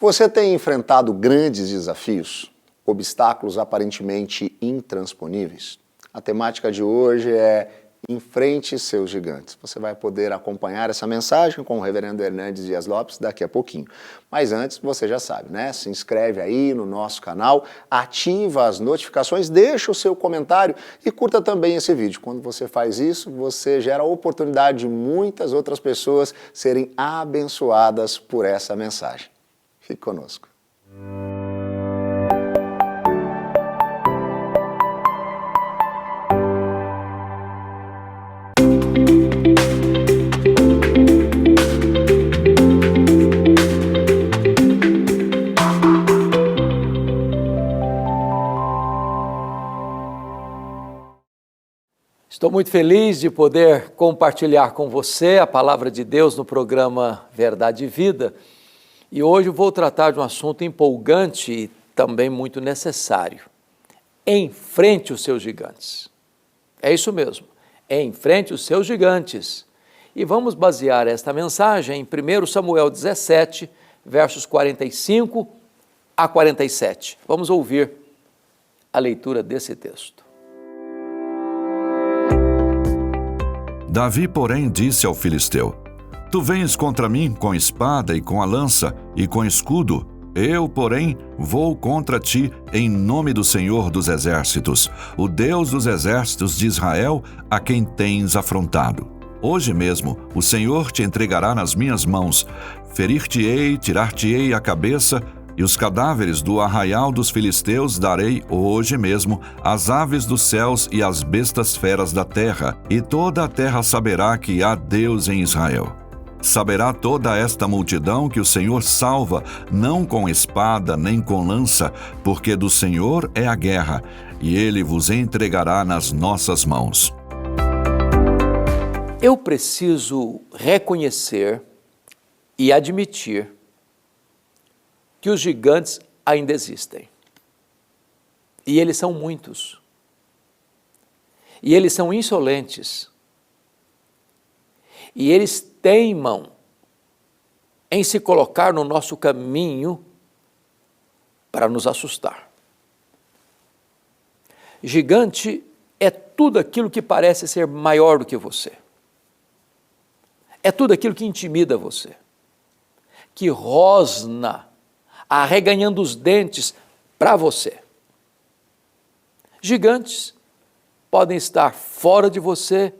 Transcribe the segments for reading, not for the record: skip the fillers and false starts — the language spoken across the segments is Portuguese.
Você tem enfrentado grandes desafios, obstáculos aparentemente intransponíveis? A temática de hoje é Enfrente seus gigantes. Você vai poder acompanhar essa mensagem com o reverendo Hernandes Dias Lopes daqui a pouquinho. Mas antes, você já sabe, né? Se inscreve aí no nosso canal, ativa as notificações, deixa o seu comentário e curta também esse vídeo. Quando você faz isso, você gera a oportunidade de muitas outras pessoas serem abençoadas por essa mensagem. Fique conosco. Estou muito feliz de poder compartilhar com você a palavra de Deus no programa Verdade e Vida. E hoje vou tratar de um assunto empolgante e também muito necessário. Enfrente os seus gigantes. É isso mesmo, enfrente os seus gigantes. E vamos basear esta mensagem em 1 Samuel 17, versos 45 a 47. Vamos ouvir a leitura desse texto. Davi, porém, disse ao filisteu: Tu vens contra mim com espada e com a lança e com escudo. Eu, porém, vou contra ti em nome do Senhor dos Exércitos, o Deus dos Exércitos de Israel, a quem tens afrontado. Hoje mesmo o Senhor te entregará nas minhas mãos. Ferir-te-ei, tirar-te-ei a cabeça, e os cadáveres do arraial dos filisteus darei hoje mesmo às aves dos céus e às bestas feras da terra, e toda a terra saberá que há Deus em Israel. Saberá toda esta multidão que o Senhor salva, não com espada nem com lança, porque do Senhor é a guerra, e Ele vos entregará nas nossas mãos. Eu preciso reconhecer e admitir que os gigantes ainda existem. E eles são muitos. E eles são insolentes. E eles teimam em se colocar no nosso caminho para nos assustar. Gigante é tudo aquilo que parece ser maior do que você. É tudo aquilo que intimida você, que rosna, arreganhando os dentes para você. Gigantes podem estar fora de você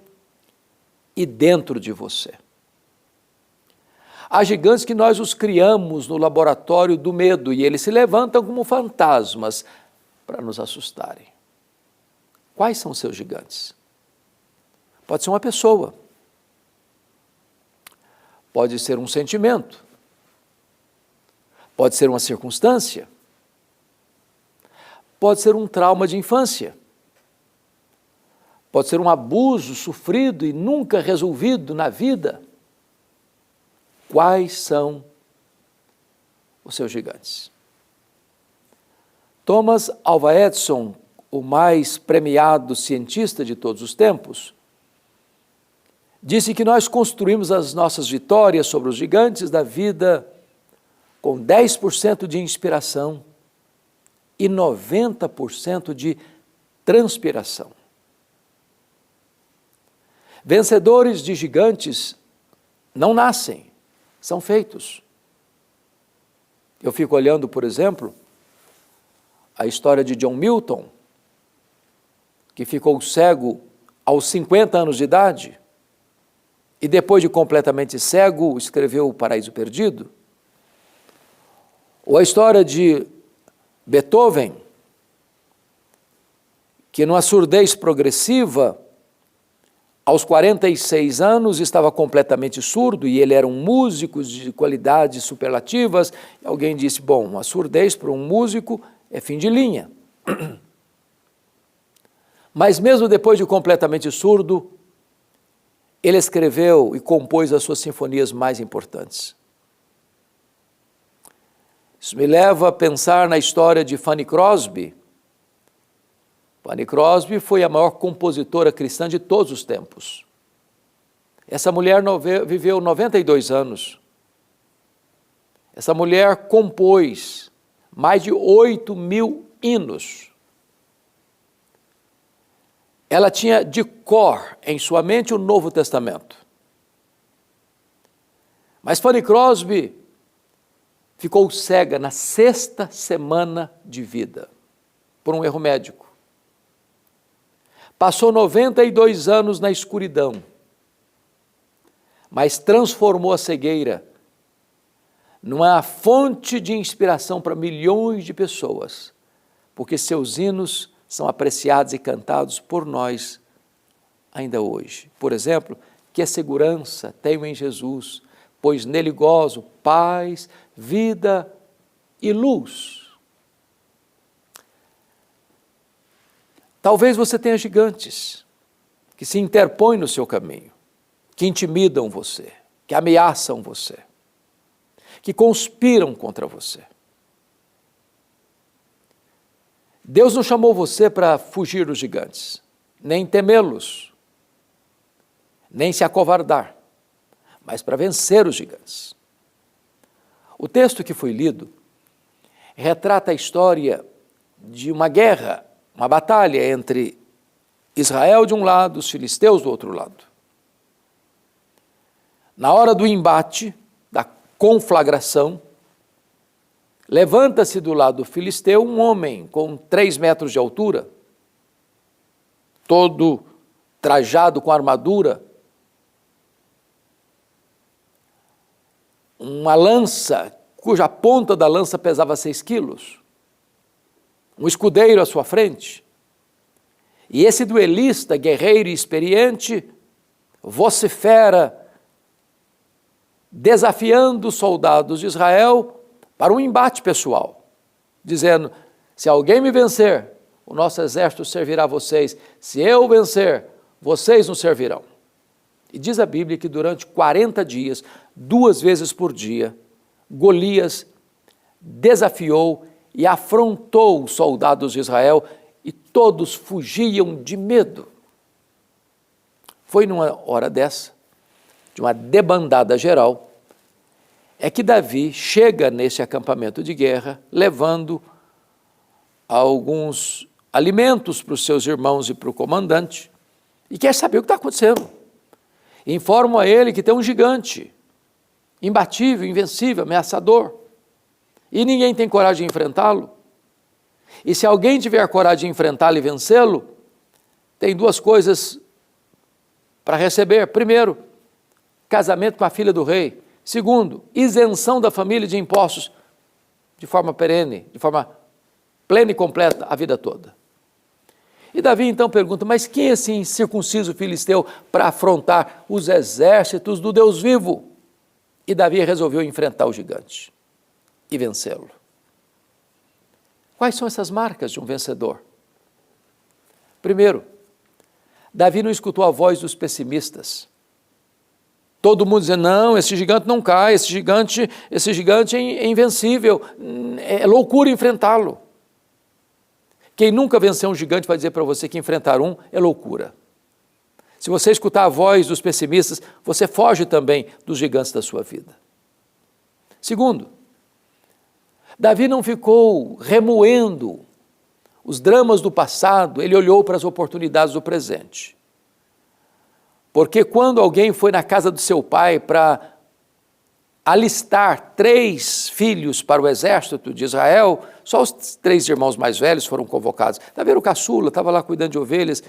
e dentro de você. Há gigantes que nós os criamos no laboratório do medo e eles se levantam como fantasmas para nos assustarem. Quais são os seus gigantes? Pode ser uma pessoa, pode ser um sentimento, pode ser uma circunstância, pode ser um trauma de infância, pode ser um abuso sofrido e nunca resolvido na vida. Quais são os seus gigantes? Thomas Alva Edison, o mais premiado cientista de todos os tempos, disse que nós construímos as nossas vitórias sobre os gigantes da vida com 10% de inspiração e 90% de transpiração. Vencedores de gigantes não nascem, são feitos. Eu fico olhando, por exemplo, a história de John Milton, que ficou cego aos 50 anos de idade e depois de completamente cego escreveu O Paraíso Perdido. Ou a história de Beethoven, que numa surdez progressiva, aos 46 anos estava completamente surdo e ele era um músico de qualidades superlativas. E alguém disse, bom, a surdez para um músico é fim de linha. Mas mesmo depois de completamente surdo, ele escreveu e compôs as suas sinfonias mais importantes. Isso me leva a pensar na história de Fanny Crosby. Fanny Crosby foi a maior compositora cristã de todos os tempos. Essa mulher viveu 92 anos. Essa mulher compôs mais de 8.000 hinos. Ela tinha de cor em sua mente o Novo Testamento. Mas Fanny Crosby ficou cega na 6ª semana de vida, por um erro médico. Passou 92 anos na escuridão, mas transformou a cegueira numa fonte de inspiração para milhões de pessoas, porque seus hinos são apreciados e cantados por nós ainda hoje. Por exemplo, que segurança tenho em Jesus, pois nele gozo paz, vida e luz. Talvez você tenha gigantes que se interpõem no seu caminho, que intimidam você, que ameaçam você, que conspiram contra você. Deus não chamou você para fugir dos gigantes, nem temê-los, nem se acovardar, mas para vencer os gigantes. O texto que foi lido retrata a história de uma guerra, uma batalha entre Israel de um lado, os filisteus do outro lado. Na hora do embate, da conflagração, levanta-se do lado filisteu um homem com 3 metros de altura, todo trajado com armadura, uma lança, cuja ponta da lança pesava 6 quilos, um escudeiro à sua frente, e esse duelista, guerreiro e experiente, vocifera, desafiando os soldados de Israel para um embate pessoal, dizendo: se alguém me vencer, o nosso exército servirá a vocês, se eu vencer, vocês nos servirão. E diz a Bíblia que durante 40 dias, 2 vezes por dia, Golias desafiou e afrontou os soldados de Israel e todos fugiam de medo. Foi numa hora dessa, de uma debandada geral, é que Davi chega nesse acampamento de guerra, levando alguns alimentos para os seus irmãos e para o comandante, e quer saber o que está acontecendo. Informam a ele que tem um gigante, imbatível, invencível, ameaçador, e ninguém tem coragem de enfrentá-lo. E se alguém tiver coragem de enfrentá-lo e vencê-lo, tem 2 coisas para receber. Primeiro, casamento com a filha do rei. Segundo, isenção da família de impostos de forma perene, de forma plena e completa a vida toda. E Davi então pergunta: mas quem é esse incircunciso filisteu para afrontar os exércitos do Deus vivo? E Davi resolveu enfrentar o gigante e vencê-lo. Quais são essas marcas de um vencedor? Primeiro, Davi não escutou a voz dos pessimistas. Todo mundo dizendo: não, esse gigante não cai, esse gigante é invencível, é loucura enfrentá-lo. Quem nunca venceu um gigante vai dizer para você que enfrentar um é loucura. Se você escutar a voz dos pessimistas, você foge também dos gigantes da sua vida. Segundo, Davi não ficou remoendo os dramas do passado, ele olhou para as oportunidades do presente. Porque quando alguém foi na casa do seu pai para alistar 3 filhos para o exército de Israel, só os 3 irmãos mais velhos foram convocados. Davi era o caçula, estava lá cuidando de ovelhas.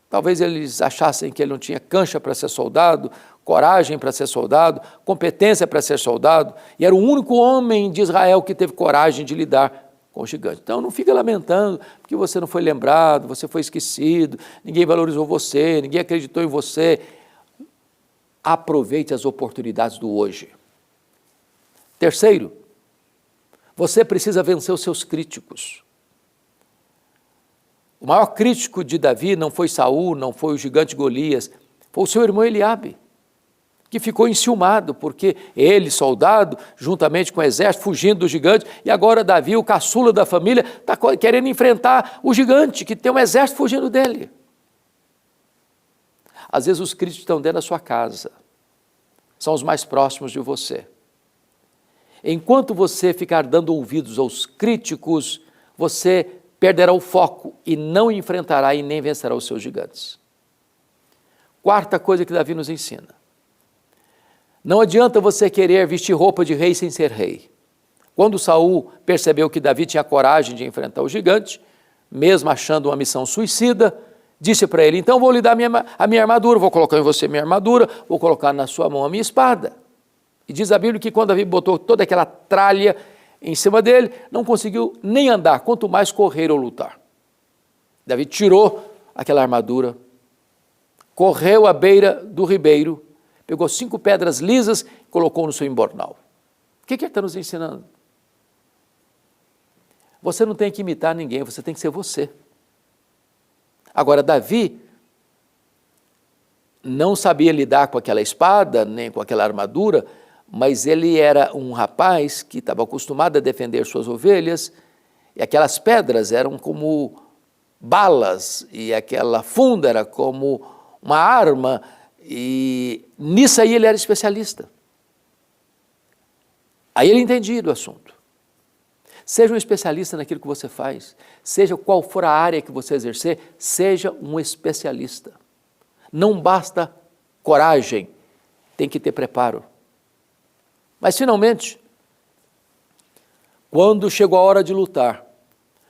Talvez eles achassem que ele não tinha cancha para ser soldado, coragem para ser soldado, competência para ser soldado, e era o único homem de Israel que teve coragem de lidar com o gigante. Então não fica lamentando porque você não foi lembrado, você foi esquecido, ninguém valorizou você, ninguém acreditou em você. Aproveite as oportunidades do hoje. Terceiro, você precisa vencer os seus críticos. O maior crítico de Davi não foi Saul, não foi o gigante Golias, foi o seu irmão Eliabe, que ficou enciumado, porque ele, soldado, juntamente com o exército, fugindo do gigante, e agora Davi, o caçula da família, está querendo enfrentar o gigante, que tem um exército fugindo dele. Às vezes os críticos estão dentro da sua casa, são os mais próximos de você. Enquanto você ficar dando ouvidos aos críticos, você perderá o foco e não enfrentará e nem vencerá os seus gigantes. Quarta coisa que Davi nos ensina. Não adianta você querer vestir roupa de rei sem ser rei. Quando Saul percebeu que Davi tinha coragem de enfrentar o gigante, mesmo achando uma missão suicida, disse para ele, então vou lhe dar a minha armadura, vou colocar em você a minha armadura, vou colocar na sua mão a minha espada. E diz a Bíblia que quando Davi botou toda aquela tralha em cima dele, não conseguiu nem andar, quanto mais correr ou lutar. Davi tirou aquela armadura, correu à beira do ribeiro, pegou 5 pedras lisas e colocou no seu embornal. O que ele está nos ensinando? Você não tem que imitar ninguém, você tem que ser você. Agora, Davi não sabia lidar com aquela espada, nem com aquela armadura, mas ele era um rapaz que estava acostumado a defender suas ovelhas, e aquelas pedras eram como balas, e aquela funda era como uma arma, e nisso aí ele era especialista. Aí ele entendia do assunto. Seja um especialista naquilo que você faz, seja qual for a área que você exercer, seja um especialista. Não basta coragem, tem que ter preparo. Mas finalmente, quando chegou a hora de lutar,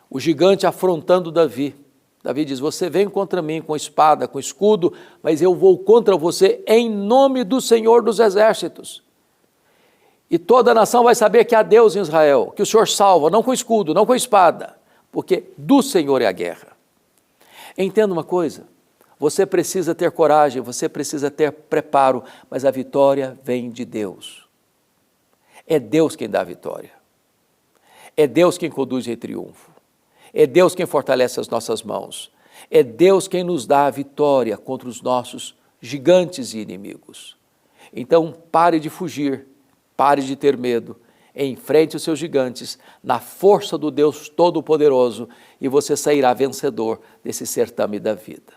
o gigante afrontando Davi, Davi diz, você vem contra mim com espada, com escudo, mas eu vou contra você em nome do Senhor dos Exércitos. E toda a nação vai saber que há Deus em Israel, que o Senhor salva, não com escudo, não com espada, porque do Senhor é a guerra. Entenda uma coisa, você precisa ter coragem, você precisa ter preparo, mas a vitória vem de Deus. É Deus quem dá a vitória. É Deus quem conduz em triunfo. É Deus quem fortalece as nossas mãos. É Deus quem nos dá a vitória contra os nossos gigantes e inimigos. Então, pare de fugir. Pare de ter medo, enfrente os seus gigantes na força do Deus Todo-Poderoso e você sairá vencedor desse certame da vida.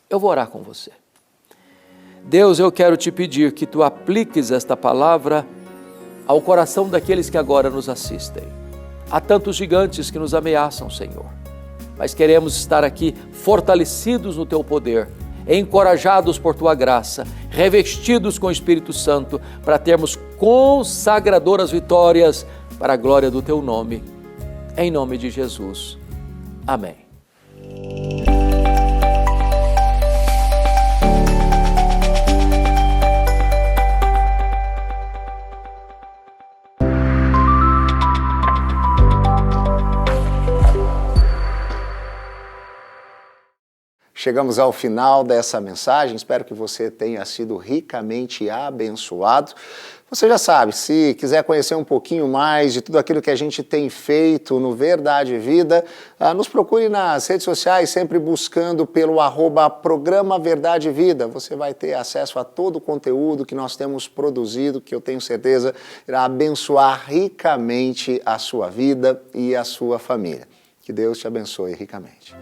Eu vou orar com você. Deus, eu quero te pedir que tu apliques esta palavra ao coração daqueles que agora nos assistem. Há tantos gigantes que nos ameaçam, Senhor, mas queremos estar aqui fortalecidos no teu poder, encorajados por tua graça, revestidos com o Espírito Santo, para termos consagradoras vitórias para a glória do teu nome. Em nome de Jesus. Amém. Chegamos ao final dessa mensagem, espero que você tenha sido ricamente abençoado. Você já sabe, se quiser conhecer um pouquinho mais de tudo aquilo que a gente tem feito no Verdade e Vida, nos procure nas redes sociais, sempre buscando pelo @Programa Verdade e Vida. Você vai ter acesso a todo o conteúdo que nós temos produzido, que eu tenho certeza irá abençoar ricamente a sua vida e a sua família. Que Deus te abençoe ricamente.